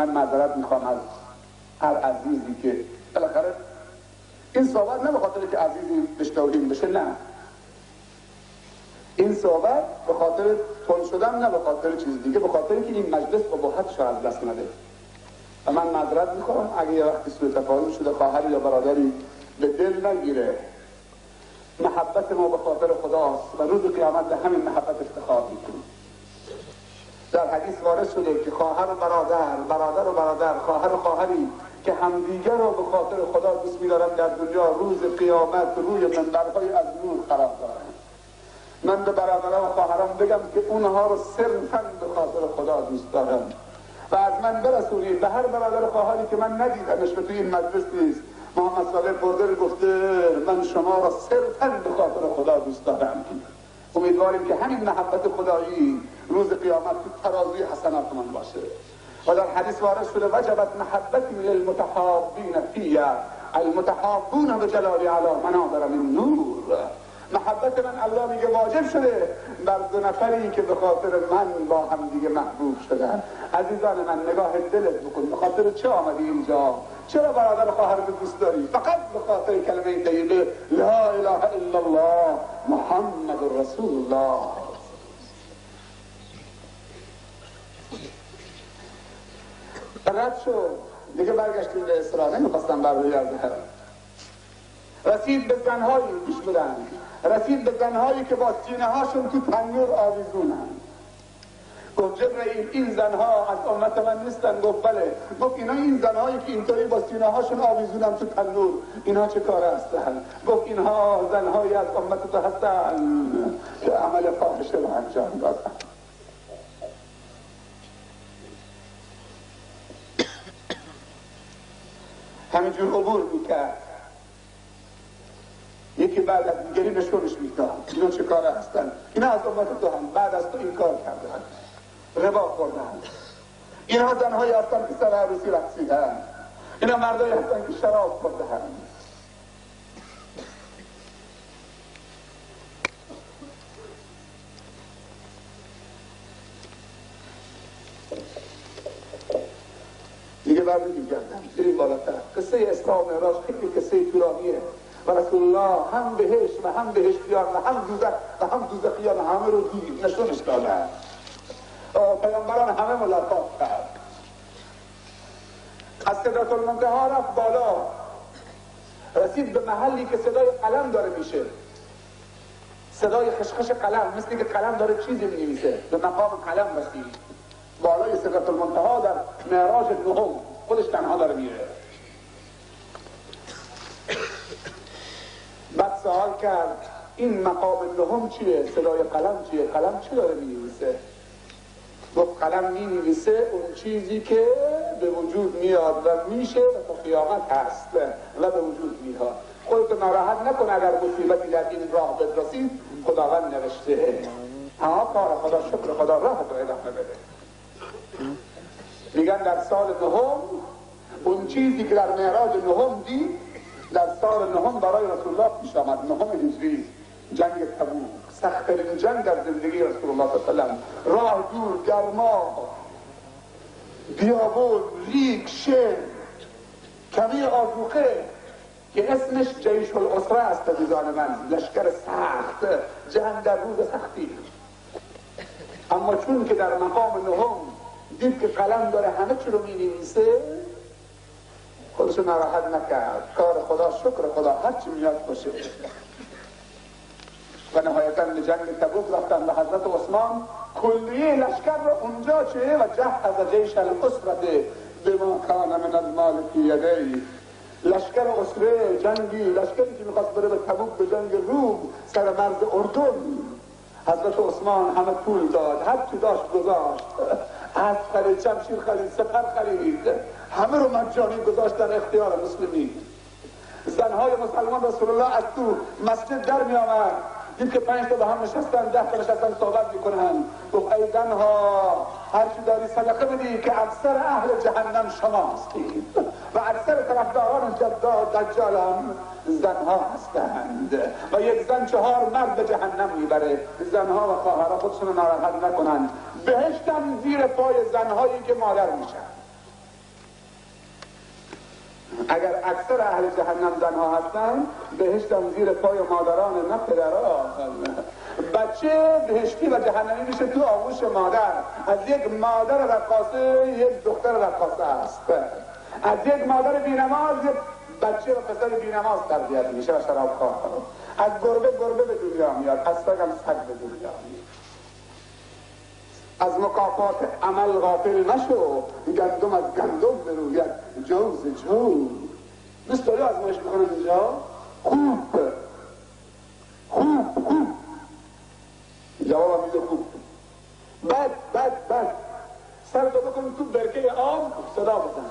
من معذرت میخوام از هر عزیزی که بالاخره این صحبت نه به خاطر که عزیزی بهش توهین بشه، نه، این صحبت به خاطر تون شدن، نه به خاطر چیز دیگه، به خاطر که این مجلس اباحتش رو از دست نده. و من معذرت میخوام اگه یه وقتی سوء تفاهم شده خواهر یا برادری به دل نگیره. محبت ما به خاطر خداست و روز قیامت به همین محبت افتخار میکنیم. در حدیث وارد شده که خواهر و برادر، برادر و برادر، خواهر و خواهری که همدیگر رو به خاطر خدا دوست می‌دارن در دنیا روز قیامت روی منبرهای از نور قرار دارن. من به برادران و خواهران بگم که اونها رو صرفاً به خاطر خدا دوست دارم و از من برسونید به هر برادر و خواهری که من ندیدمش و توی این مجلس نیست. محمد صالح بردر گفته من شما را صرفاً به خاطر خدا دوست دارم. امیدواریم که همین محبت خدایی روز قیامت تو ترازوی حسنات من باشه. و در حدیث وارد شده وجبت محبتی للمتحابین فیه المتحابون بجلالی علی منابر من نور. محبت من الله میگه واجب شده بر دو نفری که به خاطر من با هم دیگه محبوب شدن. عزیزان من نگاه دلت بکن، به خاطر چه آمدی اینجا؟ چرا برادر خواهر رو دوست داری؟ فقط به خاطر کلمه طیبه لا اله الا الله محمد رسول الله. رد شد دیگه، برگشتیم به اسرائیل، نمیخواستم برگردم. رسید به زنهایی گوش بدن، رسید به زنهایی که با سینه هاشون تو تنور آویزونن. گفت جبرئیل این زنها از امت من نیستن؟ گفت بله. گفت اینا این زنهایی که اینطوری با سینه هاشون آویزونن تو تنور اینا چه کار هستن؟ گفت اینها زنهایی از امت تو هستن که عمل فاحشه رو انجام دادن. همینجور عبور میکرد. یکی بعد از دیگری نشونش میداد اینا چه کار هستن؟ اینا از امت تو هم بعد از تو این کار کردن، ربا خوردن. اینا زنهایی هستن که سر عروسی رقصیدن. اینا مردایی هستن که شراب خوردن. دیگه برمیدیم گردم بریم بالاتر. قصه اسراء و معراج خیلی قصه طولانیه و رسول الله هم بهشت و هم بهشتیان و هم دوزخ و هم دوزخیان همه رو دید، نشونش دادن. پیامبران همه ملاقات کرد. از سدرة المنتهی رفت بالا، رسید به محلی که صدای قلم داره میشه، صدای خشخش قلم، مثل که قلم داره چیزی می‌نویسه. به مقام قلم رسید، بالای سدرة المنتهی در معراج نهم، خودش تنها داره میره. بعد سوال کرد این مقام نهم چیه؟ صدای قلم چیه؟ قلم چی داره می‌نویسه؟ گفت قلم می‌نویسه اون چیزی که به وجود میاد و میشه و تا قیامت هست و به وجود میاد. خودتو ناراحت نکن اگر مصیبتی در این راه برسید، خداوند نوشته. اما کار خدا، شکر خدا، راه تو ادامه بده. میگن در سال نهم اون چیزی که در معراج نهم دید در سال نهم برای رسول الله پیش آمد. نهم هجری، جنگ تبوک، سخت‌ترین جنگ در زندگی رسول الله صلی الله علیه و سلم. راه دور، گرما، بیابون، ریگ، شن، کمی آذوقه که اسمش جیش الاسره است. عزیزان من، لشکر سخت، جنگ در روز سختی. اما چون که در مقام نهم دید که قلم داره همه چی رو می‌نویسه، خودشو ناراحت نکرد. کار خدا، شکر خدا، هر چی میاد باشه. و نهایتاً به جنگ تبوک رفتن و حضرت عثمان کلیه لشکر رو اونجا چه و جهز جیش الاسره بما کان من المال فی یدیه. لشکر اسره جنگی، لشکری که میخواست بره به تبوک به جنگ روم سر مرز اردن، حضرت عثمان همه پول داد، هر چی داشت گذاشت، اسب خرید، شمشیر خرید، سپر خرید، همه رو مجانی گذاشت در اختیار مسلمین. زنهای مسلمان رسول الله از تو مسجد در می آمد، دید که 5 تا به هم نشستن، 10 تا نشستن صحبت میکنن. گفت ای زنها هر چی داری صدقه بدی که اکثر اهل جهنم شماستی و اکثر طرفداران دجال هم زنها هستند و یک زن 4 مرد به جهنم میبره. زنها و خواهرها خودشون ناراحت نکنن، بهشتم زیر پای زنهایی که مادر میشن. اگر اکثر اهل جهنم زنها هستن، بهشت هم زیر پای مادران نه پدرها. بچه بهشتی و جهنمی میشه تو آغوش مادر. از یک مادر رقاصه یک دختر رقاصه است. از یک مادر بینماز یک بچه و پسر بینماز تربیت میشه و شرابخوار. از گربه به دنیا میاد، از سگ هم سگ به دنیا میاد. از مکافات عمل غافل نشو، گندم از گندم بروید جوز جوز. دوست داری آزمایش بکنم اینجا؟ خوب جواب میده خوب. بد سر تو بکن تو برکه آب صدا بزن.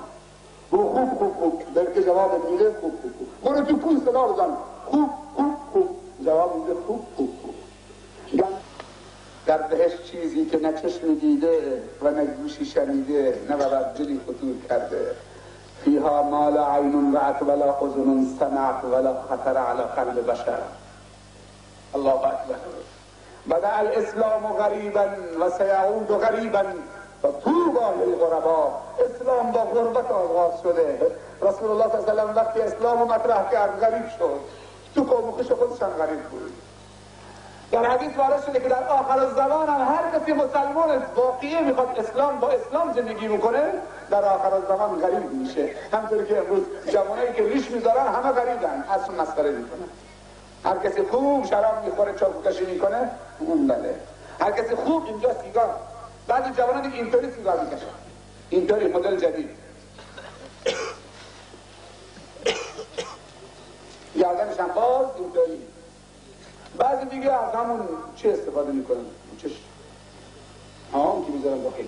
خوب برکه جواب میده خوب. برو تو کوه صدا بزن. خوب جواب میده خوب. در بهشت چیزی که نه چشم دیده و نه گوشی شنیده نه بر دلی خطور کرده. فیها ما لا عین رأت ولا اذن سمعت ولا خطر علی قلب بشر. الله اکبر. بدأ الاسلام غریبا و سیعود غریبا و طوبی للغربا. اسلام با غربت آغاز شده. رسول الله صلی الله علیه و وقتی اسلام مطرح کرد غریب شد. تو قوم خوش خودشان غریب بود. در حدیث وارد شده که در آخر الزمان هم هر کسی مسلمان واقعی میخواد اسلام با اسلام زندگی میکنه در آخر الزمان غریب میشه. همطوری که امروز جوانایی که ریش میذارن همه غریبن، ازشون مسخره میکنن. هر کسی خوب شراب میخوره چاقو کشی میکنه اون بله. هر کسی خوب اینجا سیگار، بعضی جوانان دیگه اینطوری سیگار میکشن، اینطوری مدل جدید گردنش هم باز اینطوری. بعضی دیگه از همون چه استفاده میکنن؟ چش اون که میذارن داخل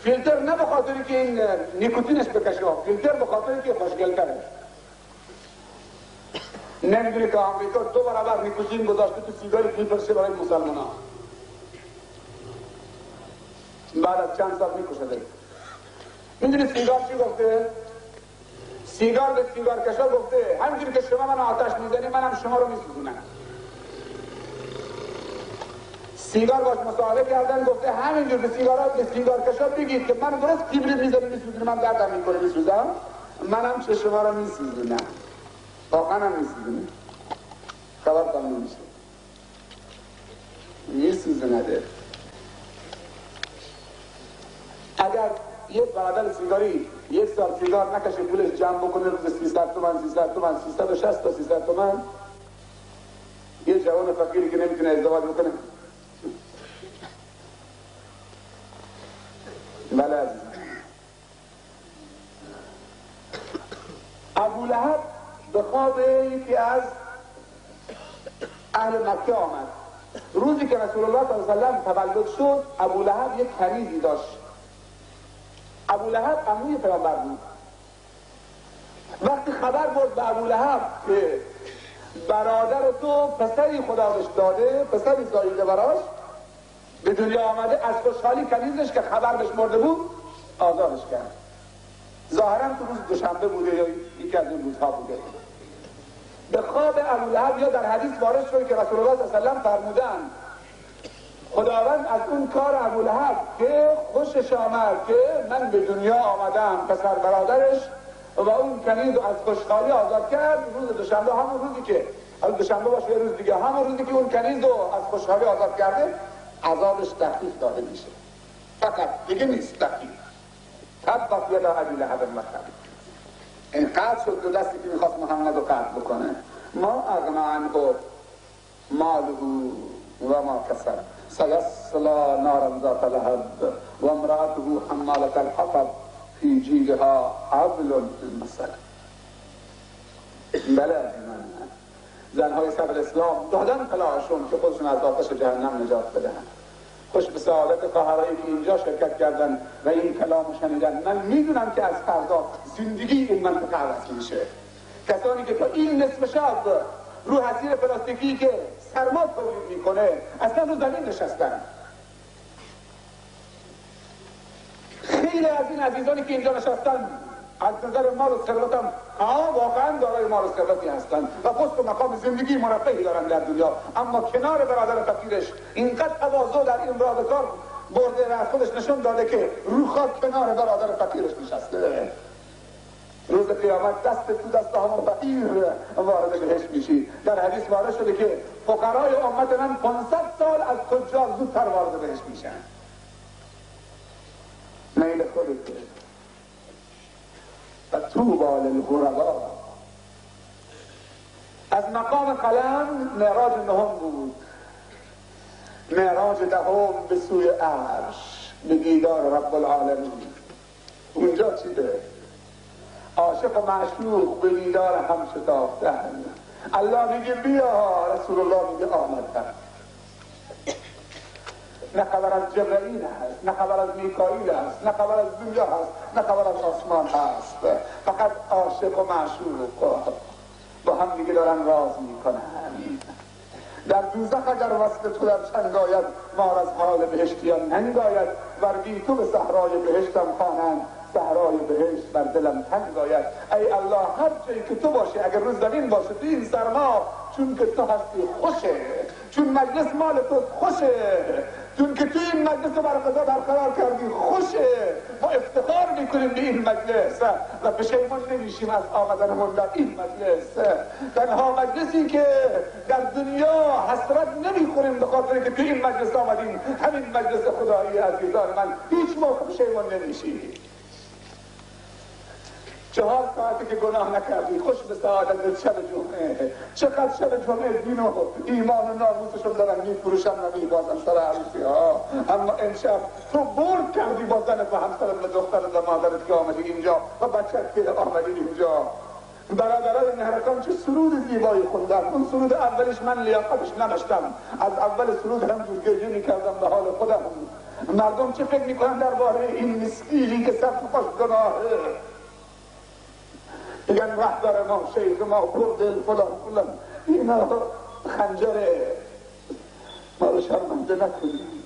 فیلتر نه به خاطری که این نیکوتینش بکشه، فیلتر به خاطری که خوشگل‌تره. نمیدونی که آمریکا 2 برابر نیکوتین گذاشته تو سیگار فیلترشه برای مسلمان ها. بعد از چند سال میکشده. میدونی سیگار چی گفته؟ سیگار به سیگار کشا گفته همینجوری که شما من آتش میزنی منم شما رو میسوزونم. سیگار باش مصاحبه کردن گفته همینجور به سیگار کشا بگید که من درست کیبریت میزنی میسوزونم، من دردم میکنه میسوزم، منم چه شما رو میسوزونم. واقعا هم میسوزونم، خبرتان نمیشه، میسوزونده. اگر یک برادر سیگاری 1 سال سیگار نکشه پولش جمع بکنه روز 300 تومن 360 تا 300 تومن، یه جوان فقیری که نمیتونه ازدواج بکنه. بله عزیز. ابو لهب به خواب یکی از اهل مکه آمد. روزی که رسول الله صلی الله علیه و تولد شد ابو لهب یک کنیزی داشت. ابو لهب عموی پیامبر بود. وقتی خبر برد به ابو لهب که برادر تو پسری خدا بهش داده، پسری زاییده براش به دنیا آمده، از خوشحالی کنیزش که خبر بهش مرده بود آزادش کرد. ظاهرا تو روز دوشنبه بوده یا یکی از این روزها بوده. به خواب ابو لهب یا در حدیث وارد شد که رسول الله صلی الله علیه و فرمودند خداوند از اون کار ابو لهب که خوشش آمد که من به دنیا آمدم پسر برادرش و اون کنیز از خوشحالی آزاد کرد، روز دوشنبه همون روزی که دوشنبه باشه یه روز دیگه همون روزی که اون کنیز رو از خوشحالی آزاد کرده عذابش تخفیف داده میشه. فقط دیگه نیست تخفیف. تبت یدا ابی لهب وتب. این قطع شد 2 دستی که میخواست محمد رو قطع بکنه. ما اغنا عنه ماله و ما کسب سیصلی نارا ذات لهب و امرأته حمالة الحطب فی جیدها حبل من مسد. بله من زنهای صبر اسلام دادن طلاعشون که خودشون از آتش جهنم نجات بدن. خوش به سعادت خواهرایی که اینجا شرکت کردن و این کلامو شنیدن. من میدونم که از فردا زندگی این منطقه عوض میشه. کسانی که تا این نصف شب رو حصیر پلاستیکی که سرما تولید میکنه اصلا رو زمین نشستن. خیلی از این عزیزانی که اینجا نشستن از نظر مال و ثروت هم واقعا دارای مال و ثروتی هستن و پست و مقام زندگی مرفهی دارن در دنیا، اما کنار برادر فقیرش اینقدر تواضع در این راه کار برده و از خودش نشون داده که رو خاک کنار برادر فقیرش نشسته. روز قیامت دست تو دست همون فقیر وارد بهشت میشی. در حدیث وارد شده که فقرای امت من 500 سال از تجار زودتر وارد بهشت میشن. میل خودت و طوبی للغربا. از مقام قلم معراج نهم بود، معراج دهم به سوی عرش، به دیدار رب العالمین. اونجا چیه؟ عاشق و معشوق به دیدار هم شتافتن. الله میگه بیا، رسول الله میگه آمدم. نه خبر از جبرائیل هست، نه خبر از میکائیل هست، نه خبر از دنیا هست، نه خبر از آسمان هست. فقط عاشق و معشوق با هم دیگه دارن راز میکنن. در دوزخ اگر وصل تو در چنگ آید، مار از حال بهشتیان ننگ آید. ور بی تو به صحرای بهشتم خوانند، صحرای بهشت بر دلم تنگ آید. ای الله هر جایی که تو باشی، اگر روز زمین باشه تو این سرما، چون که تو هستی خوشه، چون مجلس مال تو خوشه، چون که تو این مجلس رو برقرار کردی خوشه. ما افتخار میکنیم به این مجلس و پشیمان نمیشیم از آمدنمون در این مجلس. تنها مجلسی که در دنیا حسرت نمیخوریم به خاطر که تو این مجلس آمدیم، همین مجلس خدایی عزیزان من. هیچ موقع پشیمان نمیشیم. 4 ساعتی که گناه نکردی، خوش به سعادت شب جمعه. چقدر شب جمعه دین و ایمان و ناموسشون دارن میفروشن و میبازن سر عروسی ها. اما امشب تو برد کردی با زنت و همسرت و دخترت و مادرت که آمدی اینجا و بچت که آمدی اینجا. برادران مهرکان چه سرود زیبایی خوندن. اون سرود اولش من لیاقتش نداشتم، از اول سرود همجور گریه میکردم به حال خودم. مردم چه فکر میکنن درباره این مسکینی که سرپاش گناهه؟ میگن رهبر ما، شیخ ما، پردل فلان فلان. اینا خنجره. ما رو شرمنده نکنیم.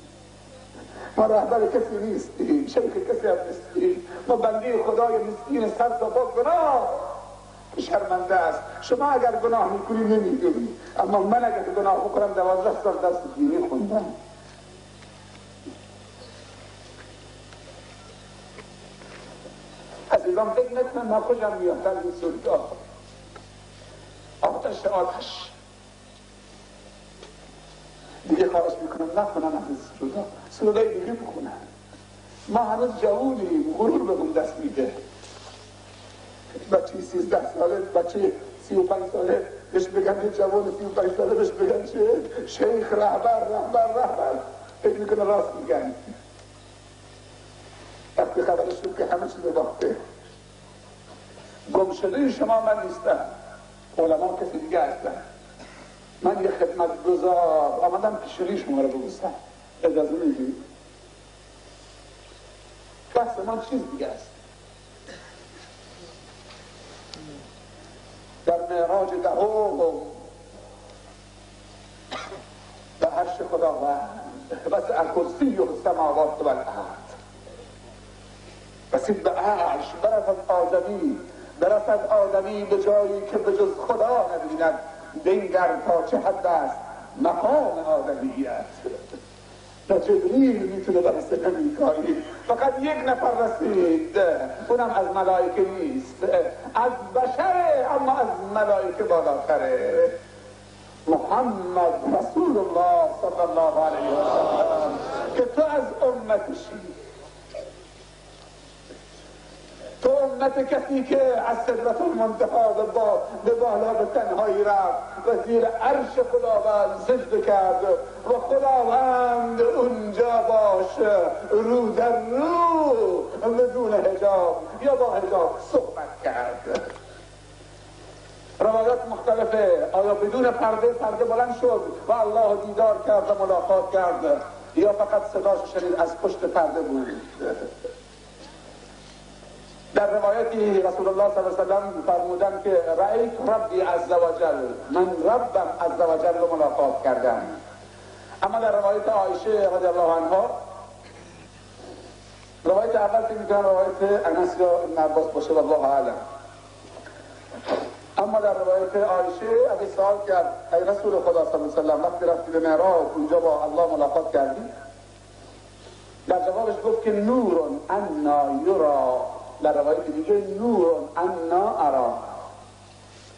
ما رهبر کسی نیستیم، شیخ کسی هم نیستیم. ما بنده خدای مسکین سر تا پا گناه که شرمنده است. شما اگر گناه میکنی نمیدونی، اما من اگر گناه بکنم 12 سال درس دینی خوندم. عزیزان فکر نکنم من خوشم میاد در این سرودها. آتش دیگه خواهش میکنم نخونم از این سرودها، سرودهای دیگه بخونم. ما هنوز جوونیم، غرور بهمون دست میده. بچه 13 ساله، بچه 35 ساله بهش بگن جوان 35 ساله بهش بگن چه؟ شیخ، رهبر. فکر میکنه راست میگن. وقتی خبرش شد که همه چیز باخته. گمشده شما من نیستم، علما کسی دیگه هستن. من یه خدمتگزار آمدم پیشونی شما رو ببوسم. اجازه میدید؟ بحث من چیز دیگه است. در معراج دهم به عرش خداوند وسع کرسی السماوات و الارض، رسید به عرش. برسد آدمی به جایی که به جز خدا نبیند. بنگر تا چه حد است مقام آدمیت. نه جبریل میتونه برسه، نه میکائیل. فقط یک نفر رسید، اونم از ملائکه نیست، از بشره، اما از ملائکه بالاتره. محمد رسول الله صلی الله علیه و سلم که تو از امتشی، تو امت کسی که از صدرت المنتهی به بالا به تنهایی رفت و زیر عرش خداوند سجده کرد و خداوند اونجا باش رو در رو بدون حجاب یا با حجاب صحبت کرد. روایات مختلفه، آیا بدون پرده بلند شد و الله دیدار کرد و ملاقات کرد، یا فقط صداش شنید از پشت پرده بود. در روایتی رسول الله صلی الله علیه و سلم فرمودن که رأیت ربی عز و جل، من ربم عز و جل رو ملاقات کردم. اما در روایت عایشه رضی الله عنها، روایت اول که میتونن روایت انس یا ابن عباس باشه والله اعلم، اما در روایت عایشه ابی سوال کرد ای رسول خدا صلی الله علیه و سلم وقتی رفتی به معراج اونجا با الله ملاقات کردی؟ در جوابش گفت که نور انا یرا در روایت دیگه نور انا ارا،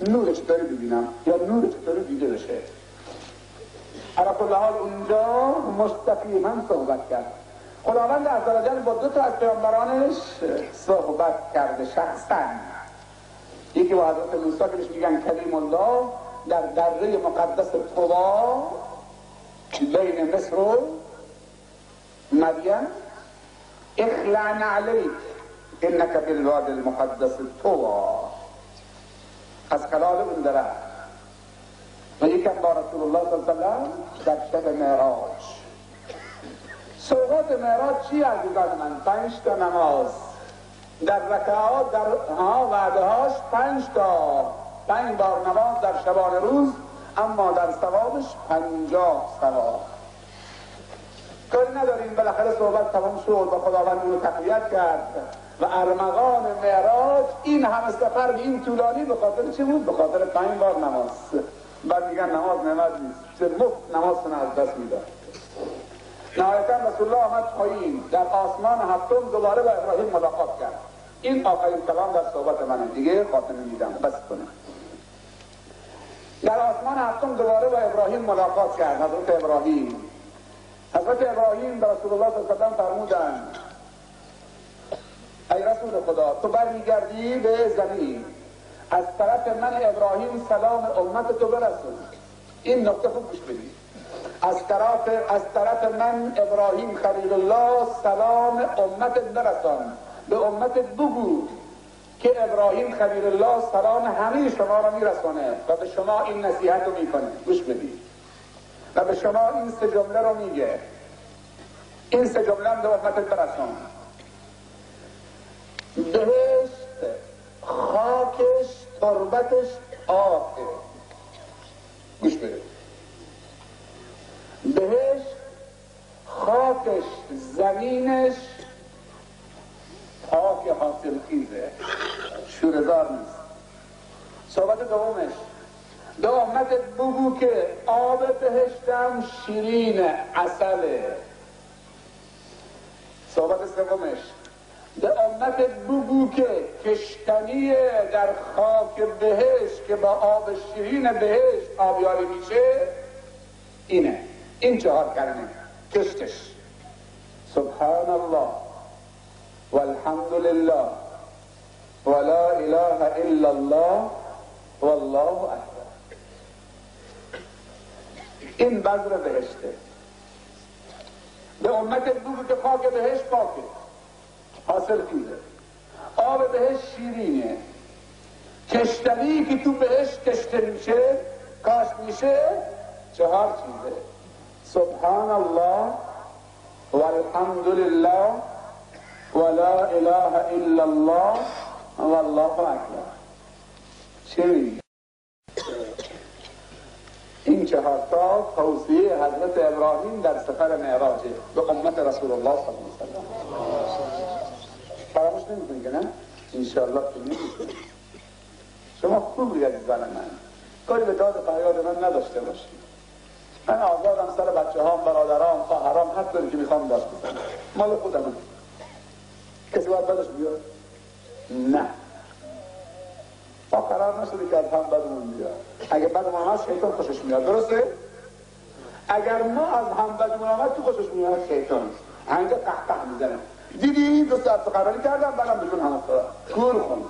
نور چطوری ببینم یا نور چطوری دیده بشه. علی کل حال اونجا مستقیما صحبت کرد. خداوند عزوجل با 2 از پیامبرانش صحبت کرده شخصا. یکی با حضرت موسی که بهش میگن کلیم الله در دره مقدس طوا بین مصر و مدین، اخلع علیک انک بالواد المقدس طوا، از خلال اون دره. و یکم با رسول الله صلی اللہ علیہ وسلم در شب معراج. سوغات معراج چی عزیزان من؟ 5 تا نماز در رکعات، در وعده هاش 5 تا، 5 بار نماز در شبان روز، اما در ثوابش 50 ثواب. کاری نداریم، بالاخره صحبت تمام شد و خداوند اونو تقویت کرد و ارمغان معراج این همه سفر به این طولانی به خاطر چی بود؟ به خاطر 5 بار نماز. بعد میگن نماز نماز نیست، چه مفت نمازتون از دست میداد. نهایتا رسول الله آمد پایین، در آسمان 7 دوباره با ابراهیم ملاقات کرد. این آخرین کلام در صحبت منه، دیگه خاتمه میدم، بس کنه. در آسمان 7 دوباره با ابراهیم ملاقات کرد. حضرت ابراهیم به رسول الله صلی الله علیه و فرمودند ای رسول خدا، تو برمیگردی به زمین، از طرف من ابراهیم سلام امت تو برسون. این نکته خوب گوش بدید. از طرف من ابراهیم خلیل الله سلام امت برسان، به امت بگو که ابراهیم خلیل الله سلام همه شما را میرسانه و به شما این نصیحت رو میکنه. گوش بدید و به شما این 3 جمله رو میگه. این 3 جمله هم به امت برسان: بهشت خاکش تربتش آبه. گوش بدید. بهشت خاکش زمینش پاک حاصل خیزه، شوره‌زار نیست. صحبت دومش: به امت بگو که آب بهشتم شیرین عسله. صحبت سومش: به امت بگو که کشتنی در خاک بهشت که با آب شیرین بهشت آبیاری میشه اینه. این 4 کلمه کشتش: سبحان الله والحمد لله ولا اله الا الله والله اکبر. این بذر بهشته. به امت بگو که خاک بهشت پاکه، حاصل خیزه، آب بهشت شیرینه، کشتنی که تو بهشت کشته میشه، کاشت میشه، 4 چیزه: سبحان الله والحمد لله ولا اله الا الله والله اکبر. چه میگه؟ این 4 تا توصیه حضرت ابراهیم در سفر معراجه به امت رسول الله صلی الله علیه و سلم. فراموش نمی‌کنید که نه؟ انشاءالله که نمی‌کنید. شما خوب بیادید زن من، کاری به داد فریاد من نداشته باشید. من آزادم، سر بچه هام، برادرام، خواهرام، هر طوری که میخوام داشت بزنم، مال خودم. کسی باید بدش بیاد؟ نه، ما قرار نشده که از هم بدمون بیاد. اگه بدمون آمد شیطان خوشش میاد، درسته؟ اگر ما از هم بدمون آمد تو خوشش میاد شیطان همینجا قهقه میزنه. دیدی 2 ساعت سخنرانی کردم بعدم بهشون هم افتادم کور خون.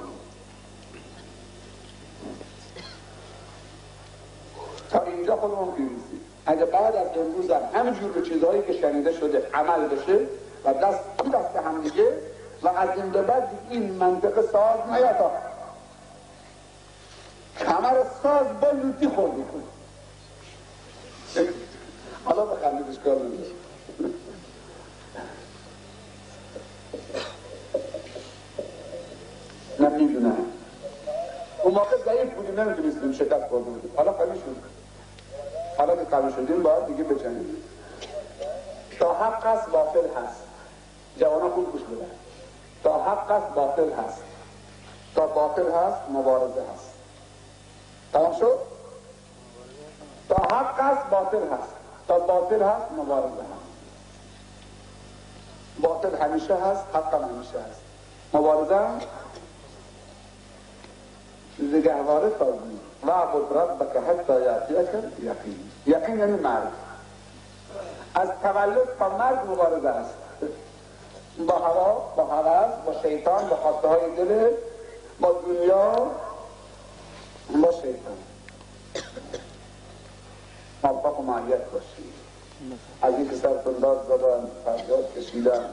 تا اینجا خودمون بیریزیم. اگه بعد از امروز هم همینجور به چیزهایی که شنیده شده عمل بشه و دست هم دیگه و از این به بعد این منطقه ساز نیاد، کمر ساز با لوتی خورد میکنه. حالا بخندیدش کار نمیشه. نمیدونم اون موقع ضعیف بودیم، نمیدونستیم شکست خورده بودیم. حالا قوی شدیم. حالا که قوی شدیم باید دیگه بجنگیم. تا حق است باطل هست. جوانا خوب گوش بدن. تا حق است باطل هست، تا باطل هست مبارزه هست. تمام شد؟ تا حق است باطل هست، تا باطل هست مبارزه هست. باطل همیشه هست، حق هم همیشه هست. مبارزه نگهواره سازی و عبد ربک حتی یأتیک یقین. یقین یعنی مرگ. از تولد تا مرگ مبارزه است، با هوا، با هوس، با شیطان، با خواسته های دل، با دنیا، با شیطان. موفق و معیت باشید. از این که سرتون داد زدن، فریاد کشیدن،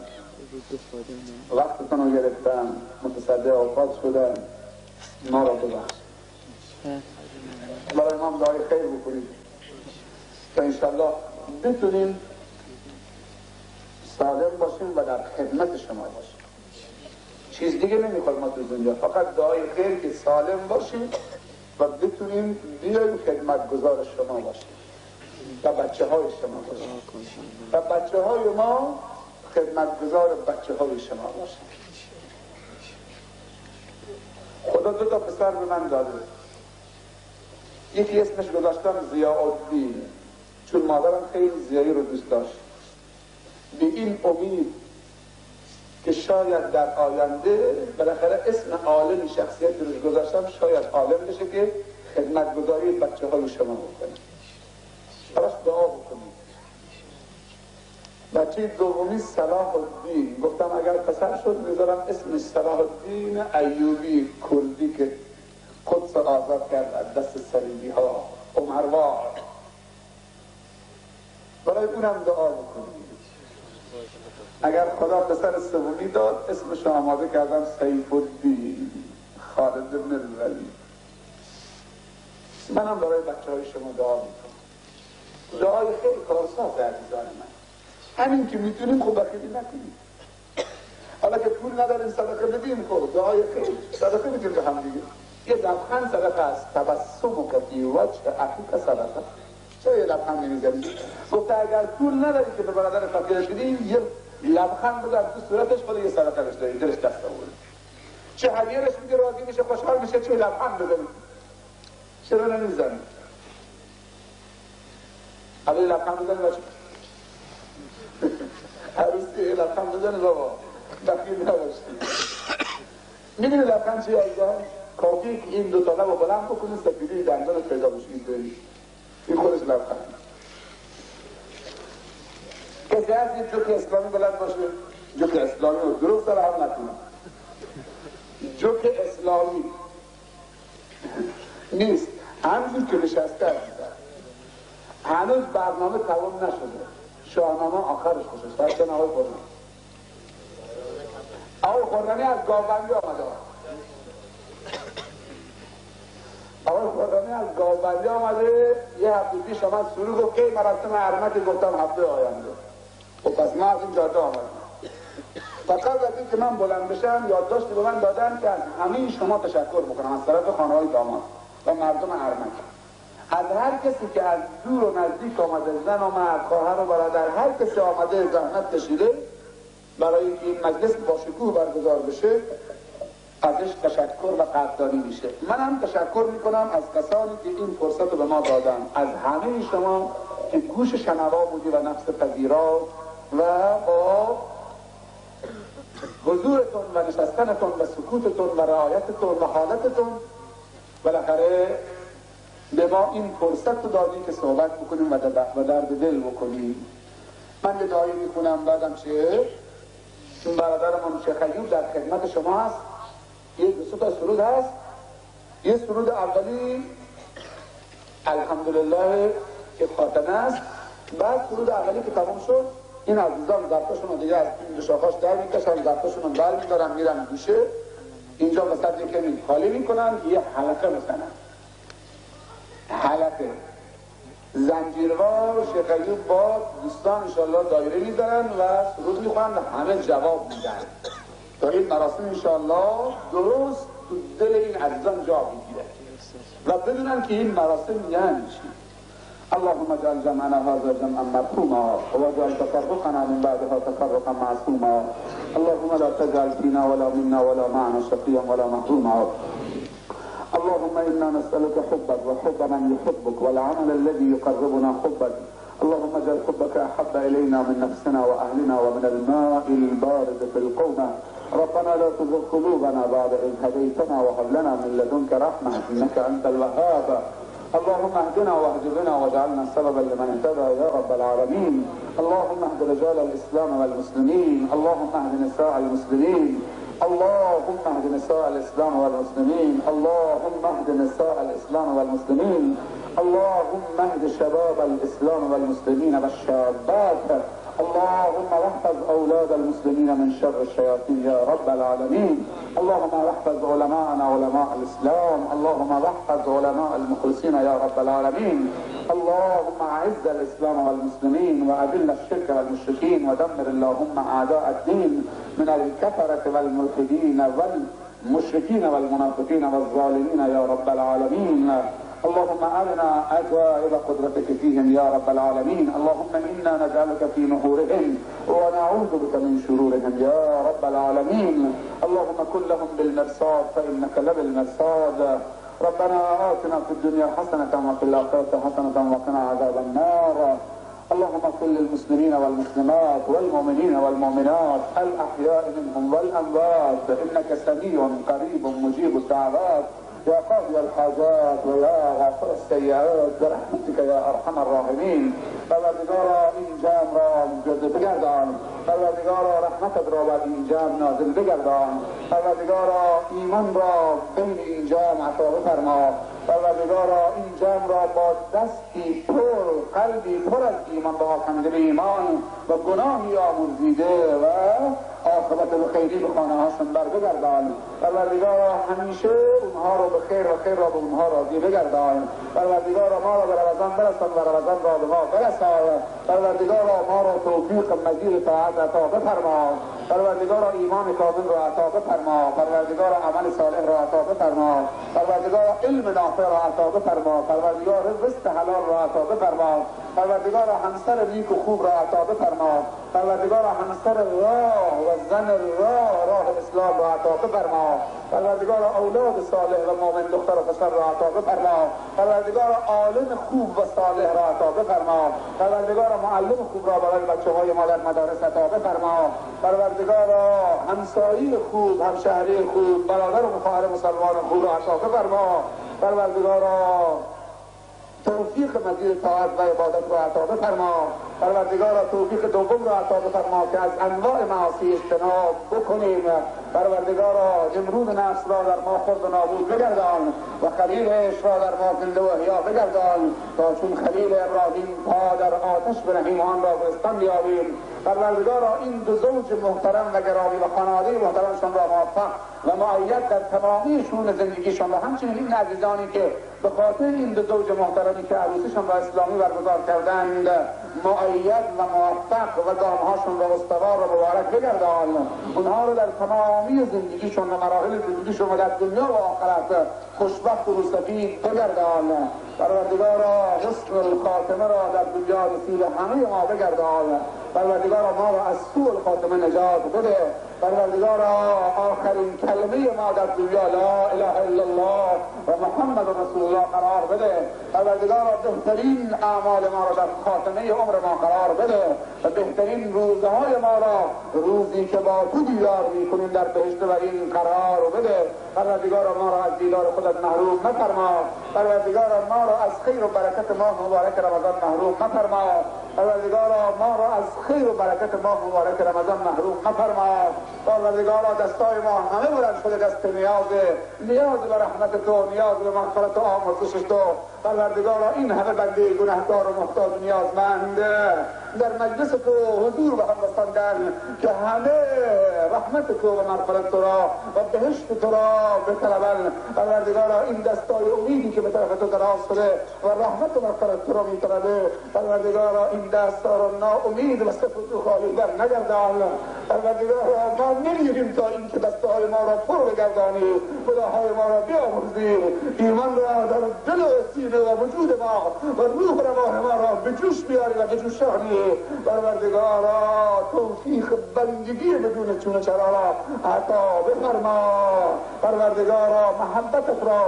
وقتتون رو گرفتن، متصدی اوقات شدن، ما را ببخشید. برای ما دعای خیر بکنید تا انشالله بتونیم سالم باشیم و در خدمت شما باشیم. چیز دیگه نمیخوایم ما تو دنیا، فقط دعای خیر که سالم باشیم و بتونیم بیایم خدمتگزار شما باشیم و بچه های شما باشیم و بچه های ما خدمتگزار بچه های شما باشیم. خدا 2 تا پسر به من داده، یکی اسمش گذاشتم ضیاءالدین، چون مادرم خیلی ضیایی رو دوست داشت. به این امید که شاید در آینده بالاخره اسم عالم شخصیت روش گذاشتم، شاید عالم بشه که خدمتگزاری بچه های شما بکنه. براش دعا بکنید. بچه دومی صلاح الدین، گفتم اگر پسر شد میذارم اسمش صلاح الدین ایوبی کردی که قدس آزاد کرد از دست صلیبی ها عمروار. برای اونم دعا بکنید. اگر خدا پسر سومی داد اسمش آماده کردم سیف الدین خالد بن الولید. منم برای بچه های شما دعا میکنم. دعای خیلی کارساز عزیزان من. همین که میتونیم خوب بخیلی نکنیم. حالا که پول نداریم صدقه بدیم، خب دعای خیلی صدقه بدیم به هم دیگه. یه لبخند صدقه است. تبسم که فی وجه اخیک صدقه. چرا یه لبخند نمیزنی؟ گفته اگر پول نداری که به برادر فقیر بدیم، یه لبخند بزن تو صورتش، خود یه صدقه بهش داری، دلش دست آورد. چه هدیه‌اش میگه راضی میشه، خوشحال میشه، چه لبخند بزنی. چرا نمیزنی؟ حالا لبخند بزنی بچه. عروسی لبخند بزنی بابا. بخیل نباشی. میدونی لبخند چیه عزیزان؟ کافیه که این 2 تا لبو بلند بکنی، سفیدی دندان پیدا بشی اینطوری. این خودش لبخند. کسی هست این جوک اسلامی بلند باشه؟ جوک اسلامی رو دروغ سر هم نکنم. جوک اسلامی نیست. همینجور که نشسته هستن. هنوز برنامه تمام نشده. شاهنامه آخرش خوشش. فرشتن آقای خورمی. آقای خورمی از گاوبندی آمده. آقای خورمی از گاوبندی آمده. یه هفته پیش آمد سرود گفت که مراسم ارمک گفتم هفته آینده. خب پس ما از این جاده آمدیم. فقط از این که من بلند بشم یادداشتی به من دادن که از همه شما تشکر بکنم از طرف خانه‌های داماد و مردم ارمک. از هر کسی که از دور و نزدیک آمده، زن و مرد، خواهر و برادر، هر کسی آمده زحمت کشیده برای اینکه این مجلس با شکوه برگزار بشه، ازش تشکر و قدردانی میشه. منم تشکر میکنم از کسانی که این فرصت رو به ما دادن، از همه شما که گوش شنوا بودی و نفس پذیرا و با حضورتون و نشستنتون و سکوتتون و رعایتتون و حالتتون بالاخره به ما این فرصت رو دادی که صحبت بکنیم و درد دل بکنیم. من یه دعایی میخونم بعدم چه برادرمون شیخ ایوب در خدمت شما هست. یه 2 تا سرود هست. یه سرود اولی الحمدلله که خاتمه است. بعد سرود اولی که تمام شد این عزیزان ظرفاشون رو دیگه از این شاخاش در میکشن، ظرفاشون رو بر میدارن میرن گوشه، اینجا مثلا یه کمی خالی میکنن، یه حلقه بزنن. حلقه زنجیروار شیخ ایوب با دوستان انشاءالله دایره میذارن و سرود میخونن و همه جواب میدن تا این مراسم انشاءالله درست تو دل این عزیزان جا بگیره و بدونن که این مراسم یعنی چی. اللهم اجعل جمعنا هذا جمعا مرحوما واجعل تفرقنا من بعدها تفرقا معصوما. اللهم لا تجعل فينا ولا منا ولا معنا شقيا ولا محروما. اللهم إنا نسألك حبك وحب من يحبك والعمل الذي يقربنا حبك. اللهم اجعل حبك أحب إلينا من نفسنا وأهلنا ومن الماء البارد في القومة ربنا لا تزغ قلوبنا بعد إذ هديتنا وهب لنا من لدنك رحمة إنك أنت الوهاب. اللهم اهدنا واهد بنا واجعلنا سببا لمن اهتدى يا رب العالمين. اللهم اهد رجال الإسلام والمسلمين، اللهم اهد نساء المسلمين، اللهم اهد نساء الإسلام والمسلمين، اللهم اهد نساء الإسلام والمسلمين، اللهم اهد شباب الإسلام والمسلمين والشابات، اللهم احفظ أولاد المسلمين من شر الشياطين يا رب العالمين. اللهم احفظ علماءنا علماء الإسلام، اللهم احفظ علماء المخلصين يا رب العالمين. اللهم اعز الإسلام والمسلمين وأذل الشرك والمشركين ودمر اللهم أعداء الدين من الكفرة والملحدين والمشركين والمنافقين والظالمين يا رب العالمين. اللهم أرنا عجائب قدرتك فيهم يا رب العالمين. اللهم إنا نجعلك في نحورهم ونعوذ بك من شرورهم يا رب العالمين. اللهم كن لهم بالمرصاد فإنك لبالمرصاد. ربنا آتنا في الدنيا حسنة وفي الآخرة حسنة وقنا عذاب النار. اللهم كن للمسلمين والمسلمات والمؤمنين والمؤمنات الأحياء منهم والأموات إنك سميع قريب مجيب الدعوات يا قاضي الحاجات ويا غافر السيئات برحمتك يا ارحم الراحمین. پروردگارا این جمع را جزء بگردان، پروردگارا رحمتت را بر این جمع نازل بگردان، پروردگارا ایمان را بین این جمع عطا بفرما، پروردگارا این جمع را با دستی پر، قلبی پر از ایمان با آکنده ایمان و گناهی آمرزیده و عاقبت خیری به خانه هاشون بر بگردان. پروردگارا همیشه اونها رو به خیر و خیر را به اونها راضی بگردان. پروردگارا ما را به رمضان برسان و رمضان را به ما برسان. پروردگارا ما را توفیق مزید طاعت عطا بفرما. پروردگارا ایمان کامل را عطا بفرما. پروردگارا عمل صالح را عطا بفرما. پروردگارا علم نافع را عطا بفرما. پروردگارا رزق حلال را عطا بفرما. پروردگارا همسر نیک و خوب را عطا بفرما. پروردگارا همسر راه و زن راه اسلام را عطا بفرما. پروردگارا اولاد صالح و مؤمن دختر و پسر را عطا بفرما. پروردگارا عالم خوب و صالح را عطا بفرما. پروردگارا معلم خوب را برای بچه‌های ما در مدارس عطا بفرما. پروردگارا همسایه خوب، همشهری خوب، برادر و خواهر مسلمان خوب را عطا بفرما. پروردگارا توفیق مزید طاعت و عبادت را عطا بفرما. پروردگارا توفیق دوم را عطا بفرما که از انواع معاصی اجتناب بکنیم. پروردگارا نمرود نفس را در ما خرد و نابود بگردان و خلیل عشق را در ما زنده و احیا بگردان تا چون خلیل ابراهیم پا در آتش بنهیم آن را گلستان بیابیم. پروردگارا این دو زوج محترم و گرامی و خانواده محترمشان را موفق و مؤید در تمامی شؤون زندگیشان و همچنین این عزیزانی که به خاطر این دو زوج محترمی که عروسیشان را اسلامی برگزار کردند مؤید و موفق و گامهاشون را استوار و مبارک بگردان. اونها رو در تمامی زندگیشون و مراحل زندگیشون و در دنیا و آخرت خوشبخت و روسفید بگردان. پروردگارا حسن الخاتمه را در دنیا نصیب همه ما بگردان. پروردگارا ما را از سوء الخاتمه نجات بده. پروردگارا آخرین کلمه ما در دنیا لا اله الا الله و محمد رسول الله قرار بده. پروردگارا بهترین اعمال ما را در خاتمه عمر ما قرار بده و بهترین روزهای ما را روزی که با تو دیدار میکنیم در بهشت و این قرار بده. پروردگارا ما را از دیدار خودت محروم مفرما. پروردگارا ما را از خیر و برکت ماه مبارک رمضان محروم مفرما. پروردگارا ما را از خیر و برکت ماه مبارک رمضان محروم مفرما. پروردگارا دستای ما همه بلند شده دست نیاز به رحمت تو، نیاز به مغفرت و آمرزش تو. پروردگارا این همه بنده گناهکار و محتاج نیازمند در مجلس تو حضور به هم رساندن که همه رحمت تو و مغفرت تو را و بهشت تو را بطلبن. پروردگارا این دستای امیدی که به طرف تو دراز شده و رحمت و مغفرت تو را میطلبه، پروردگارا این دستا را ناامید و صفت و خالی در نگردان. پروردگارا ما نمیریم تا این که دستهای ما را پر بگردانی، خداهای ما را بیامرزی، ایمان را در دل و سینه و وجود ما و روح روان ما را به جوش بیاری و به جوشانی. پروردگارا توفیق بندگی بدون چون چرا را عطا بفرما. پروردگارا محبتت را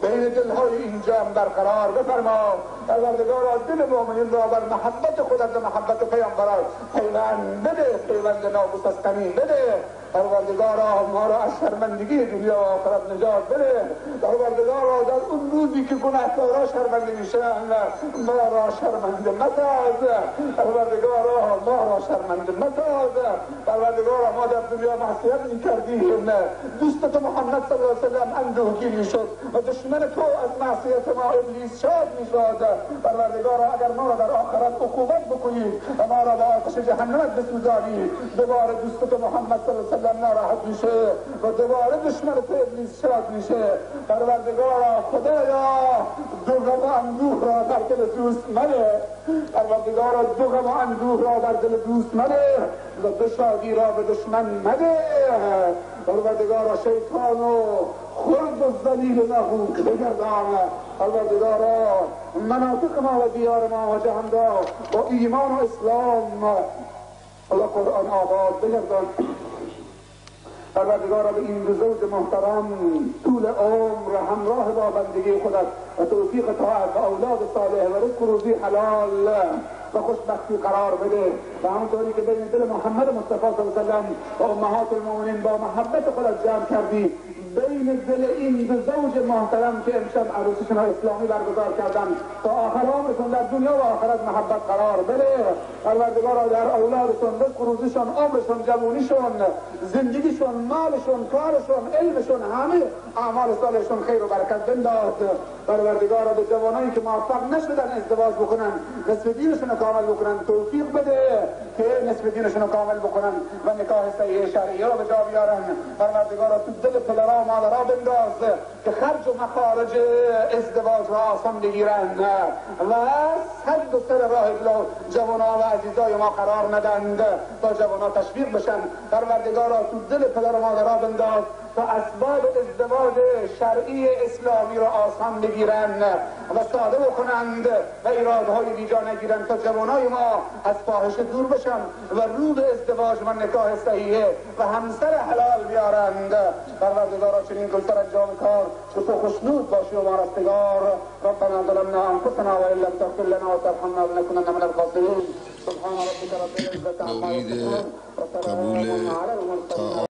بین دلهای این جمع برقرار بفرما. پروردگارا دل مؤمنین را بر محبت خودت و محبت پیامبرت پیوند بده، پیوند ناموس از کمین بده. پروردگارا ما را از شرمندگی دنیا و آخرت نجات بده. پروردگارا در اون روزی که گناهکارا شرمنده میشن ما را شرمنده مساز. پروردگارا ما را شرمنده مساز. پروردگارا ما در دنیا معصیت میکردیم، دوست محمد صلی الله علیه و سلم اندوهگیر میشد و دشمن تو از معصیت ما ابلیس شاد میشد. پروردگارا اگر ما را در آخرت عقوبت بکنی و ما را به آتش جهنمت بسوزانی، دوباره دوست محمد صلی الله علیه و سلم ناراحت میشه و دوباره دشمن تو ابلیس شاد میشه. پروردگارا خدایا دو غم و اندوه را در دل دوست منه. پروردگارا دو غم و اندوه را در دل دوست منه و دو شادی را به دشمن مده. پروردگارا شیطان و خرد و ذلیل و نابود بگردان. پروردگارا مناطق ما و دیار ما و جهان را با ایمان و اسلام و قرآن آباد بگردان. پروردگارا به این دو زوج محترم طول عمر همراه با بندگی خودت و توفیق طاعت و اولاد صالح و رزق و روزی حلال و خوشبختی قرار بده و همونطوری که بین دل محمد مصطفی صلی الله علیه و سلم و امهات المؤمنین با محبت خودت جمع کردی، بین دل این دو زوج محترم که امشب عروسیشون اسلامی برگزار کردن تا آخر عمرشون در دنیا و آخرت محبت قرار بده. پروردگارا در اولادشون رزق و روزیشون، عمرشون، جوونیشون، زندگیشون، مالشون، کارشون، علمشون، همه اعمال صالحشون خیر و برکت بنداز. پروردگارا به جوانایی که موفق نشدن ازدواج بکنن، نصف دینشون رو کامل بکنن توفیق بده که نصف دینشون رو کامل بکنن و نکاح صحیح شرعی رو به جا بیارن. پروردگارا تو دل پدرها و مادرها بنداز که خرج و مخارج ازدواج را آسان بگیرن و صد و سر راه جوانا و عزیزای ما قرار ندند تا جوانا تشویق بشن. پروردگارا تو دل پدر و مادرها بنداز تا اسباب ازدواج شرعی اسلامی را آسان بگیرن و ساده بکنند و ایرادهای بیجا نگیرند تا جوانای ما از فاحشه دور بشن و رو به ازدواج و نکاح صحیح و همسر حلال بیارند. پروردگارا چنین کن سر انجام کار که تو خوشنود باشی و ما رستگار. ربنا ظلمنا انفسنا وان لم تغفر لنا وترحمنا لنكونن من الخاسرین. سبحان ربك رب العزة عما يصفون وسلام على المرسلين.